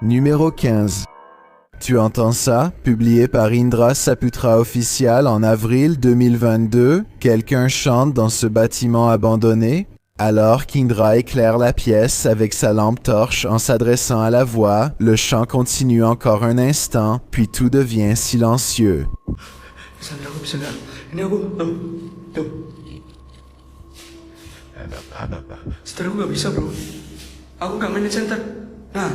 Numéro 15. Tu entends ça? Publié par Indra Saputra Official en avril 2022, quelqu'un chante dans ce bâtiment abandonné? Alors qu'Indra éclaire la pièce avec sa lampe torche en s'adressant à la voix, le chant continue encore un instant, puis tout devient silencieux. Setelah aku gak bisa bro, aku gak main di center. Nah,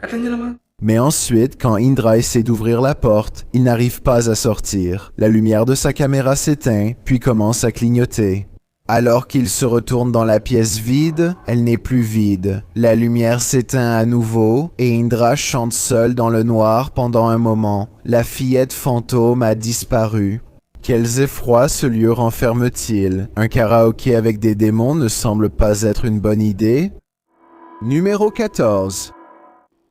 katanya lama. Mais ensuite, quand Indra essaie d'ouvrir la porte, il n'arrive pas à sortir. La lumière de sa caméra s'éteint, puis commence à clignoter. Alors qu'il se retourne dans la pièce vide, elle n'est plus vide. La lumière s'éteint à nouveau, et Indra chante seul dans le noir pendant un moment. La fillette fantôme a disparu. Quels effrois ce lieu renferme-t-il? Un karaoké avec des démons ne semble pas être une bonne idée. Numéro 14.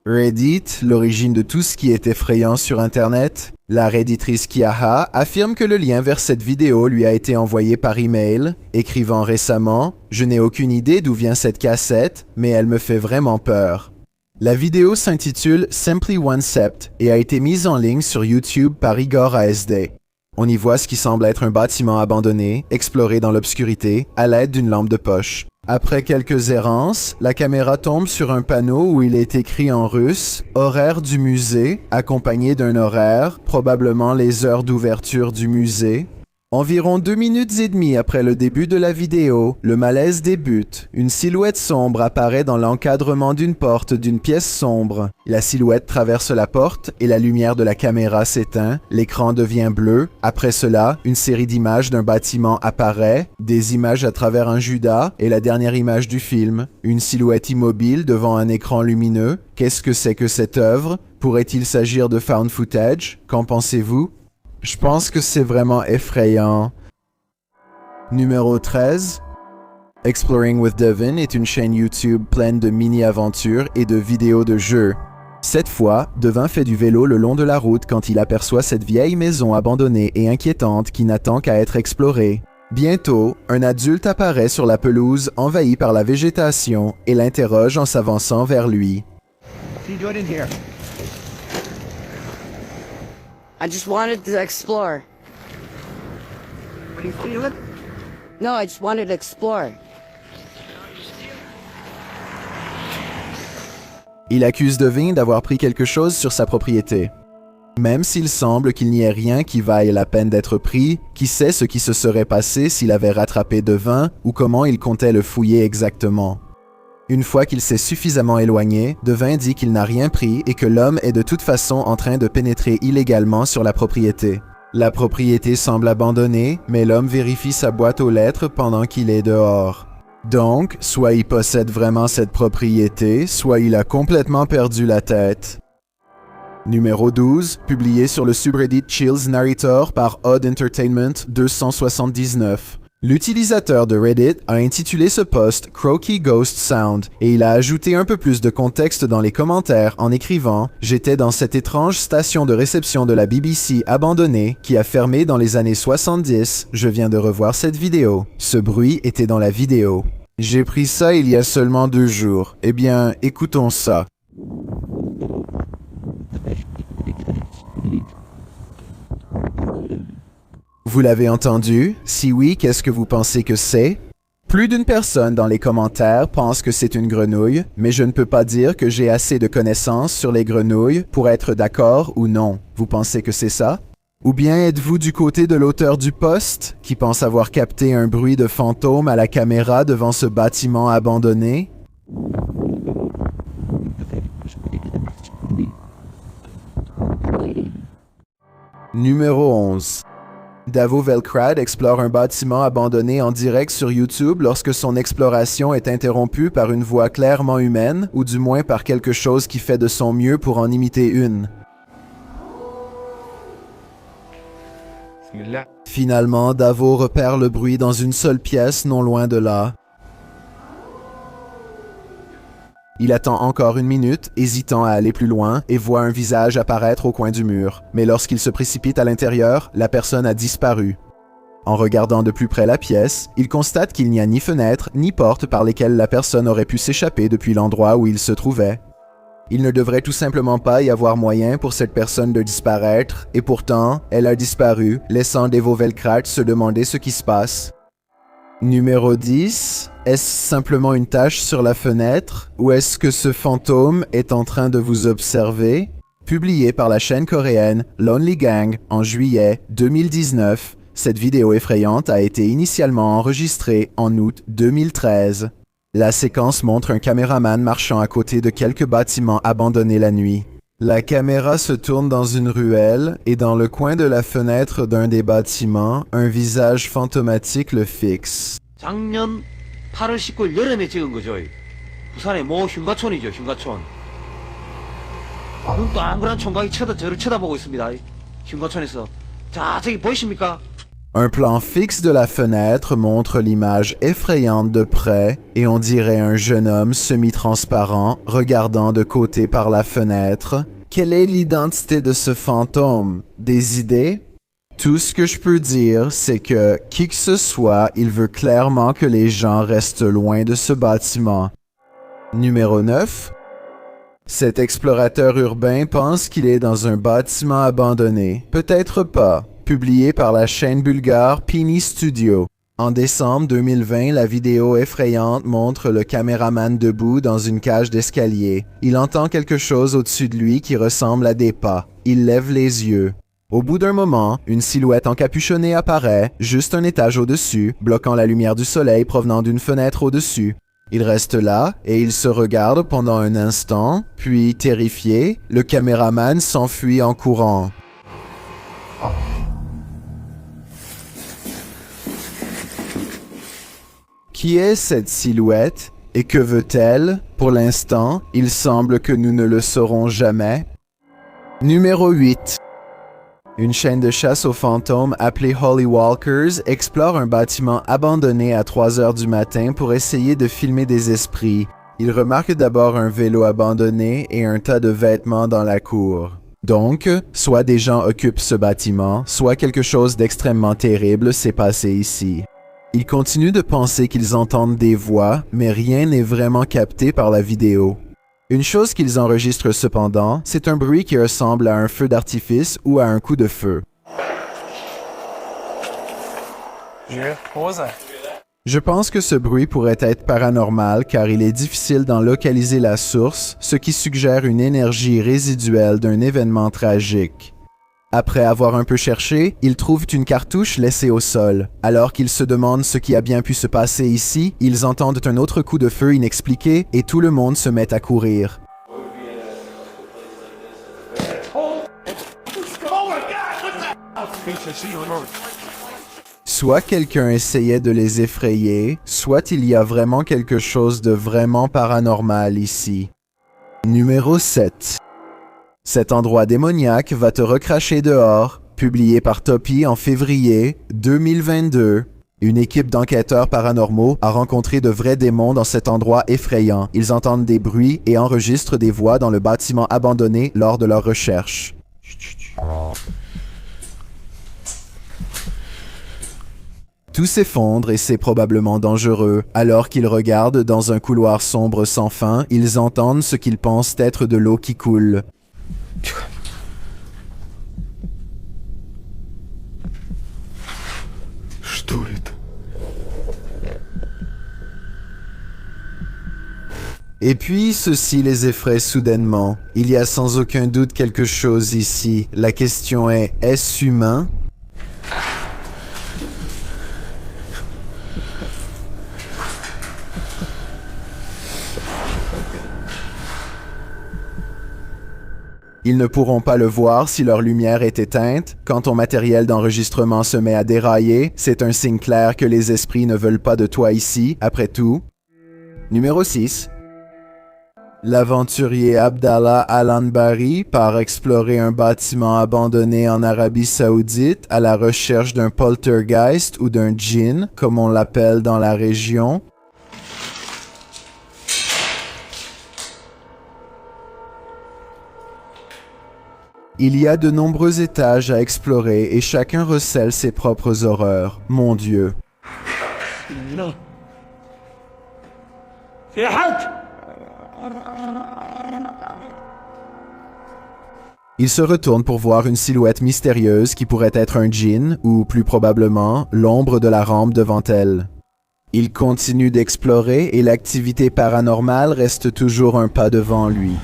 Reddit, l'origine de tout ce qui est effrayant sur Internet. La redditrice Kiaha affirme que le lien vers cette vidéo lui a été envoyé par email, écrivant récemment « Je n'ai aucune idée d'où vient cette cassette, mais elle me fait vraiment peur ». La vidéo s'intitule « Simply One Sept » et a été mise en ligne sur YouTube par Igor ASD. On y voit ce qui semble être un bâtiment abandonné, exploré dans l'obscurité, à l'aide d'une lampe de poche. Après quelques errances, la caméra tombe sur un panneau où il est écrit en russe « Horaire du musée », accompagné d'un horaire, probablement les heures d'ouverture du musée. Environ 2 minutes et demie après le début de la vidéo, le malaise débute. Une silhouette sombre apparaît dans l'encadrement d'une porte d'une pièce sombre. La silhouette traverse la porte et la lumière de la caméra s'éteint. L'écran devient bleu. Après cela, une série d'images d'un bâtiment apparaît, des images à travers un judas et la dernière image du film. Une silhouette immobile devant un écran lumineux. Qu'est-ce que c'est que cette œuvre? Pourrait-il s'agir de found footage? Qu'en pensez-vous? Je pense que c'est vraiment effrayant. Numéro 13. Exploring with Devin est une chaîne YouTube pleine de mini-aventures et de vidéos de jeux. Cette fois, Devin fait du vélo le long de la route quand il aperçoit cette vieille maison abandonnée et inquiétante qui n'attend qu'à être explorée. Bientôt, un adulte apparaît sur la pelouse envahie par la végétation et l'interroge en s'avançant vers lui. I just wanted to explore. Can you feel it? No, I just wanted to explore. Il accuse Devin d'avoir pris quelque chose sur sa propriété. Même s'il semble qu'il n'y ait rien qui vaille la peine d'être pris, qui sait ce qui se serait passé s'il avait rattrapé Devin ou comment il comptait le fouiller exactement. Une fois qu'il s'est suffisamment éloigné, Devin dit qu'il n'a rien pris et que l'homme est de toute façon en train de pénétrer illégalement sur la propriété. La propriété semble abandonnée, mais l'homme vérifie sa boîte aux lettres pendant qu'il est dehors. Donc, soit il possède vraiment cette propriété, soit il a complètement perdu la tête. Numéro 12, publié sur le subreddit Chills Narrator par Odd Entertainment 279. L'utilisateur de Reddit a intitulé ce post Croaky Ghost Sound et il a ajouté un peu plus de contexte dans les commentaires en écrivant « J'étais dans cette étrange station de réception de la BBC abandonnée qui a fermé dans les années 70. Je viens de revoir cette vidéo. Ce bruit était dans la vidéo. J'ai pris ça il y a seulement 2 jours. Eh bien, écoutons ça. » Vous l'avez entendu? Si oui, qu'est-ce que vous pensez que c'est? Plus d'une personne dans les commentaires pense que c'est une grenouille, mais je ne peux pas dire que j'ai assez de connaissances sur les grenouilles pour être d'accord ou non. Vous pensez que c'est ça? Ou bien êtes-vous du côté de l'auteur du post, qui pense avoir capté un bruit de fantôme à la caméra devant ce bâtiment abandonné? Numéro 11. Davo Velkrad explore un bâtiment abandonné en direct sur YouTube lorsque son exploration est interrompue par une voix clairement humaine, ou du moins par quelque chose qui fait de son mieux pour en imiter une. Finalement, Davo repère le bruit dans une seule pièce non loin de là. Il attend encore 1 minute, hésitant à aller plus loin, et voit un visage apparaître au coin du mur. Mais lorsqu'il se précipite à l'intérieur, la personne a disparu. En regardant de plus près la pièce, il constate qu'il n'y a ni fenêtre ni porte par lesquelles la personne aurait pu s'échapper depuis l'endroit où il se trouvait. Il ne devrait tout simplement pas y avoir moyen pour cette personne de disparaître, et pourtant, elle a disparu, laissant Devo Velkrat se demander ce qui se passe. Numéro 10. Est-ce simplement une tache sur la fenêtre, ou est-ce que ce fantôme est en train de vous observer? Publié par la chaîne coréenne Lonely Gang en juillet 2019, cette vidéo effrayante a été initialement enregistrée en août 2013. La séquence montre un caméraman marchant à côté de quelques bâtiments abandonnés la nuit. La caméra se tourne dans une ruelle et dans le coin de la fenêtre d'un des bâtiments, un visage fantomatique le fixe. 작년 8월 19일 여름에 찍은 거죠. 부산의 모 흉가촌이죠, 흉가촌. 눈 동그란 총각이 저를 쳐다보고 있습니다. 흉가촌에서. 자, 저기 보이십니까? Un plan fixe de la fenêtre montre l'image effrayante de près et on dirait un jeune homme semi-transparent regardant de côté par la fenêtre. Quelle est l'identité de ce fantôme? Des idées? Tout ce que je peux dire, c'est que, qui que ce soit, il veut clairement que les gens restent loin de ce bâtiment. Numéro 9. Cet explorateur urbain pense qu'il est dans un bâtiment abandonné. Peut-être pas. Publié par la chaîne bulgare Pini Studio. En décembre 2020, la vidéo effrayante montre le caméraman debout dans une cage d'escalier. Il entend quelque chose au-dessus de lui qui ressemble à des pas. Il lève les yeux. Au bout d'un moment, une silhouette encapuchonnée apparaît, juste un étage au-dessus, bloquant la lumière du soleil provenant d'une fenêtre au-dessus. Il reste là et il se regarde pendant un instant, puis, terrifié, le caméraman s'enfuit en courant. Qui est cette silhouette et que veut-elle? Pour l'instant, il semble que nous ne le saurons jamais. Numéro 8. Une chaîne de chasse aux fantômes appelée Holy Walkers explore un bâtiment abandonné à 3 heures du matin pour essayer de filmer des esprits. Il remarque d'abord un vélo abandonné et un tas de vêtements dans la cour. Donc, soit des gens occupent ce bâtiment, soit quelque chose d'extrêmement terrible s'est passé ici. Ils continuent de penser qu'ils entendent des voix, mais rien n'est vraiment capté par la vidéo. Une chose qu'ils enregistrent cependant, c'est un bruit qui ressemble à un feu d'artifice ou à un coup de feu. Je pense que ce bruit pourrait être paranormal car il est difficile d'en localiser la source, ce qui suggère une énergie résiduelle d'un événement tragique. Après avoir un peu cherché, ils trouvent une cartouche laissée au sol. Alors qu'ils se demandent ce qui a bien pu se passer ici, ils entendent un autre coup de feu inexpliqué et tout le monde se met à courir. Soit quelqu'un essayait de les effrayer, soit il y a vraiment quelque chose de vraiment paranormal ici. Numéro 7. Cet endroit démoniaque va te recracher dehors, publié par Topi en février 2022. Une équipe d'enquêteurs paranormaux a rencontré de vrais démons dans cet endroit effrayant. Ils entendent des bruits et enregistrent des voix dans le bâtiment abandonné lors de leurs recherches. Tout s'effondre et c'est probablement dangereux. Alors qu'ils regardent dans un couloir sombre sans fin, ils entendent ce qu'ils pensent être de l'eau qui coule. Et puis, ceci les effraie soudainement. Il y a sans aucun doute quelque chose ici. La question est, est-ce humain? Ils ne pourront pas le voir si leur lumière est éteinte. Quand ton matériel d'enregistrement se met à dérailler, c'est un signe clair que les esprits ne veulent pas de toi ici, après tout. Numéro 6. L'aventurier Abdallah Al-Anbari part explorer un bâtiment abandonné en Arabie Saoudite à la recherche d'un poltergeist ou d'un djinn, comme on l'appelle dans la région. Il y a de nombreux étages à explorer et chacun recèle ses propres horreurs. Mon Dieu. Il se retourne pour voir une silhouette mystérieuse qui pourrait être un djinn ou, plus probablement, l'ombre de la rampe devant elle. Il continue d'explorer et l'activité paranormale reste toujours un pas devant lui.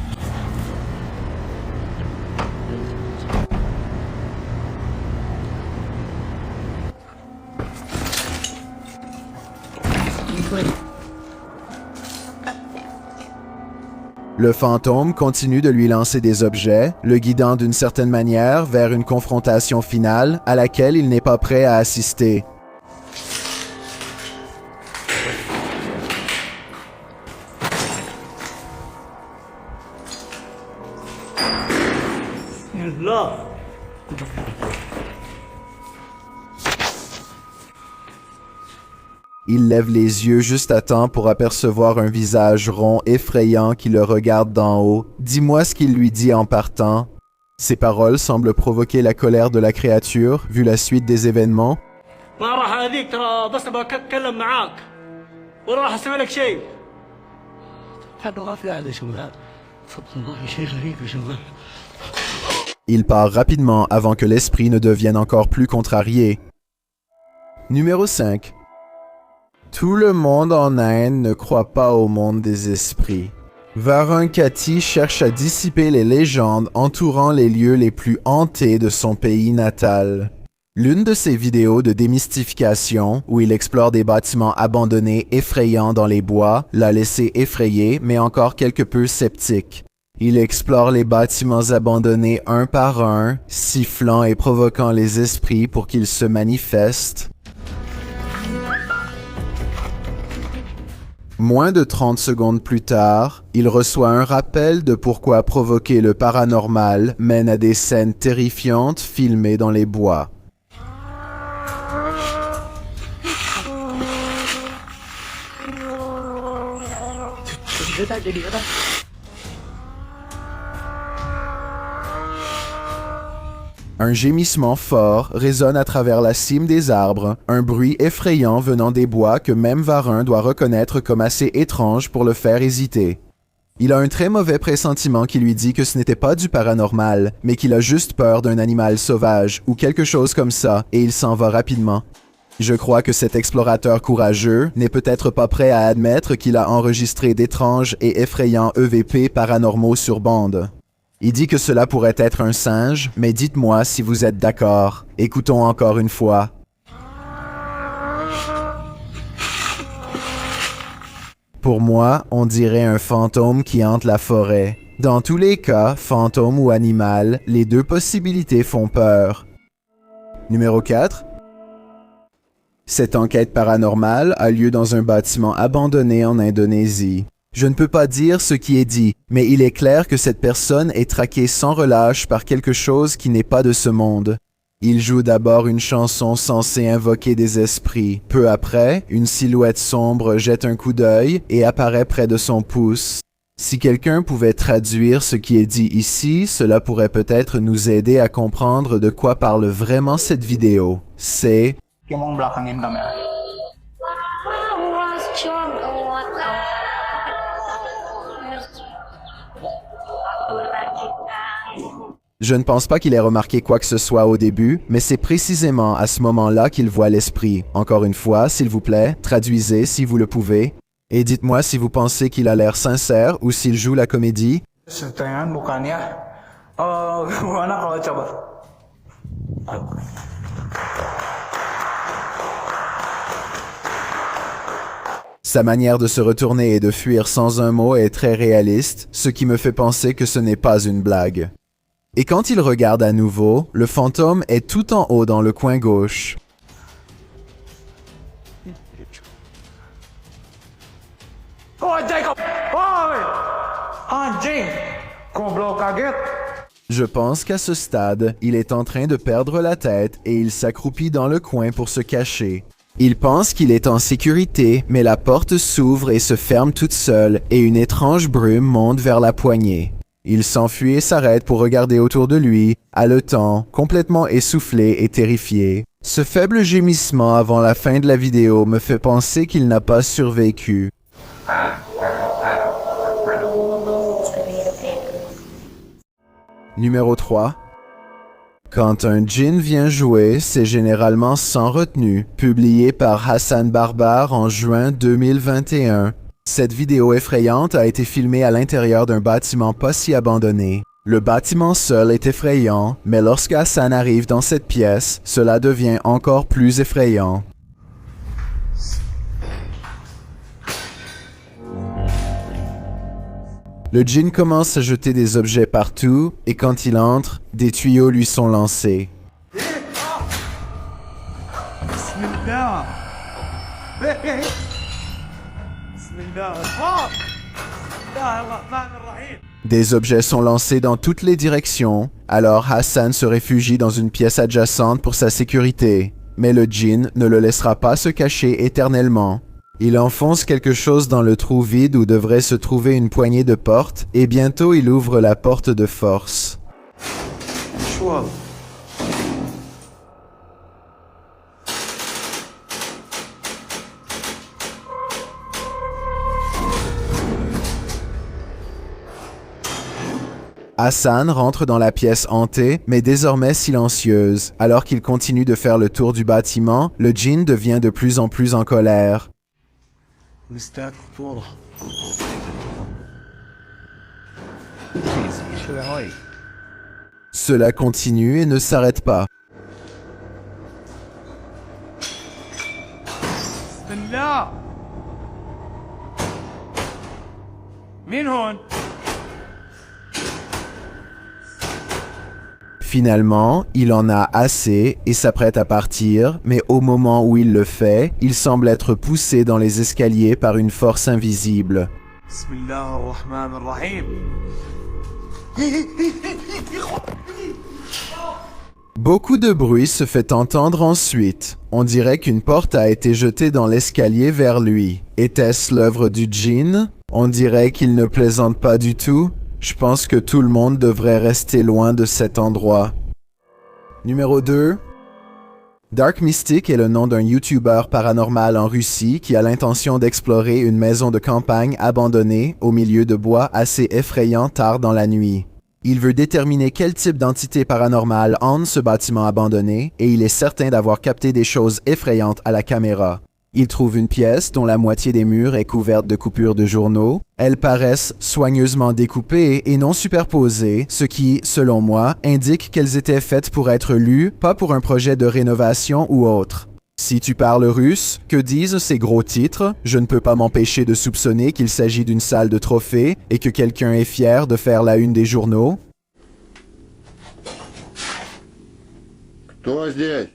Le fantôme continue de lui lancer des objets, le guidant d'une certaine manière vers une confrontation finale à laquelle il n'est pas prêt à assister. Il lève les yeux juste à temps pour apercevoir un visage rond effrayant qui le regarde d'en haut. Dis-moi ce qu'il lui dit en partant. Ces paroles semblent provoquer la colère de la créature, vu la suite des événements. Il part rapidement avant que l'esprit ne devienne encore plus contrarié. Numéro 5. Tout le monde en Inde ne croit pas au monde des esprits. Varun Kati cherche à dissiper les légendes entourant les lieux les plus hantés de son pays natal. L'une de ses vidéos de démystification, où il explore des bâtiments abandonnés effrayants dans les bois, l'a laissé effrayé mais encore quelque peu sceptique. Il explore les bâtiments abandonnés un par un, sifflant et provoquant les esprits pour qu'ils se manifestent. Moins de 30 secondes plus tard, il reçoit un rappel de pourquoi provoquer le paranormal mène à des scènes terrifiantes filmées dans les bois. Un gémissement fort résonne à travers la cime des arbres, un bruit effrayant venant des bois que même Varun doit reconnaître comme assez étrange pour le faire hésiter. Il a un très mauvais pressentiment qui lui dit que ce n'était pas du paranormal, mais qu'il a juste peur d'un animal sauvage ou quelque chose comme ça, et il s'en va rapidement. Je crois que cet explorateur courageux n'est peut-être pas prêt à admettre qu'il a enregistré d'étranges et effrayants EVP paranormaux sur bande. Il dit que cela pourrait être un singe, mais dites-moi si vous êtes d'accord. Écoutons encore une fois. Pour moi, on dirait un fantôme qui hante la forêt. Dans tous les cas, fantôme ou animal, les deux possibilités font peur. Numéro 4. Cette enquête paranormale a lieu dans un bâtiment abandonné en Indonésie. Je ne peux pas dire ce qui est dit, mais il est clair que cette personne est traquée sans relâche par quelque chose qui n'est pas de ce monde. Il joue d'abord une chanson censée invoquer des esprits. Peu après, une silhouette sombre jette un coup d'œil et apparaît près de son pouce. Si quelqu'un pouvait traduire ce qui est dit ici, cela pourrait peut-être nous aider à comprendre de quoi parle vraiment cette vidéo. C'est... Je ne pense pas qu'il ait remarqué quoi que ce soit au début, mais c'est précisément à ce moment-là qu'il voit l'esprit. Encore une fois, s'il vous plaît, traduisez si vous le pouvez. Et dites-moi si vous pensez qu'il a l'air sincère ou s'il joue la comédie. Sa manière de se retourner et de fuir sans un mot est très réaliste, ce qui me fait penser que ce n'est pas une blague. Et quand il regarde à nouveau, le fantôme est tout en haut dans le coin gauche. Je pense qu'à ce stade, il est en train de perdre la tête et il s'accroupit dans le coin pour se cacher. Il pense qu'il est en sécurité, mais la porte s'ouvre et se ferme toute seule et une étrange brume monte vers la poignée. Il s'enfuit et s'arrête pour regarder autour de lui, haletant, complètement essoufflé et terrifié. Ce faible gémissement avant la fin de la vidéo me fait penser qu'il n'a pas survécu. Numéro 3. Quand un djinn vient jouer, c'est généralement sans retenue, publié par Hassan Barbar en juin 2021. Cette vidéo effrayante a été filmée à l'intérieur d'un bâtiment pas si abandonné. Le bâtiment seul est effrayant, mais lorsque Hassan arrive dans cette pièce, cela devient encore plus effrayant. Le djinn commence à jeter des objets partout et quand il entre, des tuyaux lui sont lancés. Des objets sont lancés dans toutes les directions, alors Hassan se réfugie dans une pièce adjacente pour sa sécurité. Mais le djinn ne le laissera pas se cacher éternellement. Il enfonce quelque chose dans le trou vide où devrait se trouver une poignée de porte et bientôt il ouvre la porte de force. Hassan rentre dans la pièce hantée, mais désormais silencieuse. Alors qu'il continue de faire le tour du bâtiment, le djinn devient de plus en plus en colère. Cela continue et ne s'arrête pas. Finalement, il en a assez et s'apprête à partir, mais au moment où il le fait, il semble être poussé dans les escaliers par une force invisible. Beaucoup de bruit se fait entendre ensuite. On dirait qu'une porte a été jetée dans l'escalier vers lui. Était-ce l'œuvre du djinn? On dirait qu'il ne plaisante pas du tout. Je pense que tout le monde devrait rester loin de cet endroit. Numéro 2. Dark Mystic est le nom d'un YouTuber paranormal en Russie qui a l'intention d'explorer une maison de campagne abandonnée au milieu de bois assez effrayant tard dans la nuit. Il veut déterminer quel type d'entité paranormale hante ce bâtiment abandonné et il est certain d'avoir capté des choses effrayantes à la caméra. Il trouve une pièce dont la moitié des murs est couverte de coupures de journaux. Elles paraissent soigneusement découpées et non superposées, ce qui, selon moi, indique qu'elles étaient faites pour être lues, pas pour un projet de rénovation ou autre. Si tu parles russe, que disent ces gros titres? Je ne peux pas m'empêcher de soupçonner qu'il s'agit d'une salle de trophées et que quelqu'un est fier de faire la une des journaux. Кто здесь?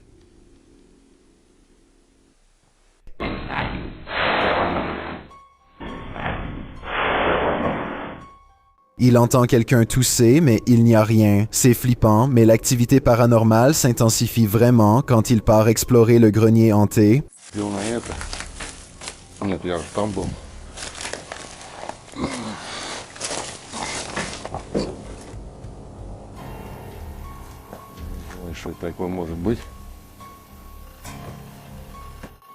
Il entend quelqu'un tousser, mais il n'y a rien. C'est flippant, mais l'activité paranormale s'intensifie vraiment quand il part explorer le grenier hanté. Бил на это. Нет, я же там был. Ой, что это такое может быть?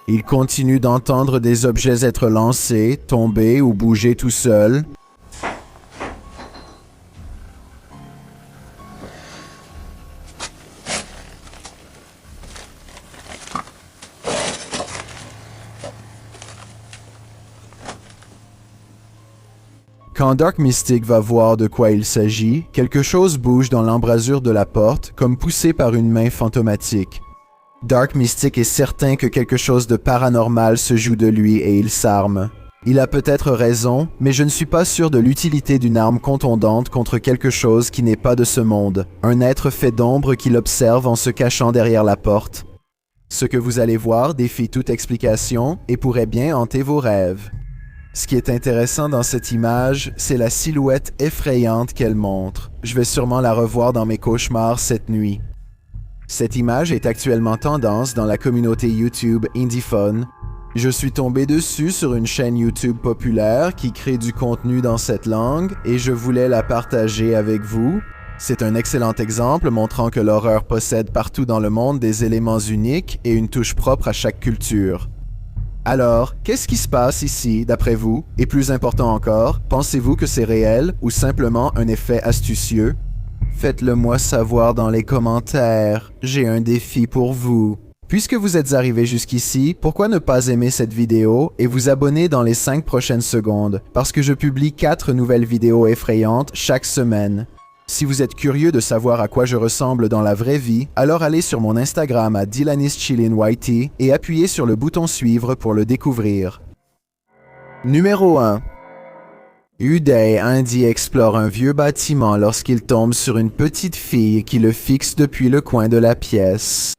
Il continue d'entendre des objets être lancés, tomber ou bouger tout seul. Quand Dark Mystic va voir de quoi il s'agit, quelque chose bouge dans l'embrasure de la porte, comme poussé par une main fantomatique. Dark Mystic est certain que quelque chose de paranormal se joue de lui et il s'arme. Il a peut-être raison, mais je ne suis pas sûr de l'utilité d'une arme contondante contre quelque chose qui n'est pas de ce monde, un être fait d'ombre qu'il observe en se cachant derrière la porte. Ce que vous allez voir défie toute explication et pourrait bien hanter vos rêves. Ce qui est intéressant dans cette image, c'est la silhouette effrayante qu'elle montre. Je vais sûrement la revoir dans mes cauchemars cette nuit. Cette image est actuellement tendance dans la communauté YouTube IndieFun. Je suis tombé dessus sur une chaîne YouTube populaire qui crée du contenu dans cette langue et je voulais la partager avec vous. C'est un excellent exemple montrant que l'horreur possède partout dans le monde des éléments uniques et une touche propre à chaque culture. Alors, qu'est-ce qui se passe ici, d'après vous? Et plus important encore, pensez-vous que c'est réel ou simplement un effet astucieux? Faites-le moi savoir dans les commentaires. J'ai un défi pour vous. Puisque vous êtes arrivé jusqu'ici, pourquoi ne pas aimer cette vidéo et vous abonner dans les 5 prochaines secondes? Parce que je publie 4 nouvelles vidéos effrayantes chaque semaine. Si vous êtes curieux de savoir à quoi je ressemble dans la vraie vie, alors allez sur mon Instagram à DylanIsChillinYT et appuyez sur le bouton suivre pour le découvrir. Numéro 1. Uday Indy explore un vieux bâtiment lorsqu'il tombe sur une petite fille qui le fixe depuis le coin de la pièce.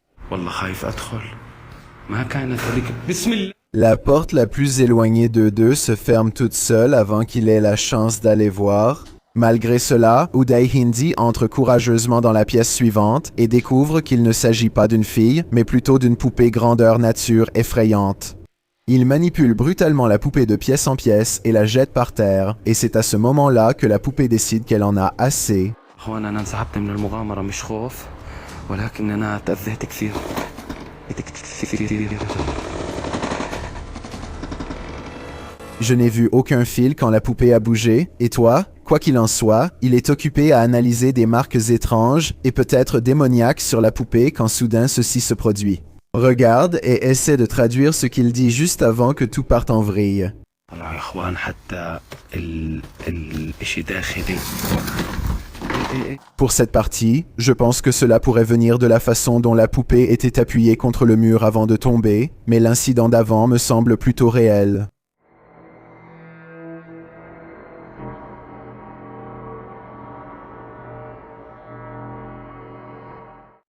La porte la plus éloignée d'eux deux se ferme toute seule avant qu'il ait la chance d'aller voir. Malgré cela, Uday Hindi entre courageusement dans la pièce suivante et découvre qu'il ne s'agit pas d'une fille, mais plutôt d'une poupée grandeur nature effrayante. Il manipule brutalement la poupée de pièce en pièce et la jette par terre, et c'est à ce moment-là que la poupée décide qu'elle en a assez. Je n'ai vu aucun fil quand la poupée a bougé, et toi? Quoi qu'il en soit, il est occupé à analyser des marques étranges et peut-être démoniaques sur la poupée quand soudain ceci se produit. Regarde et essaie de traduire ce qu'il dit juste avant que tout parte en vrille. Pour cette partie, je pense que cela pourrait venir de la façon dont la poupée était appuyée contre le mur avant de tomber, mais l'incident d'avant me semble plutôt réel.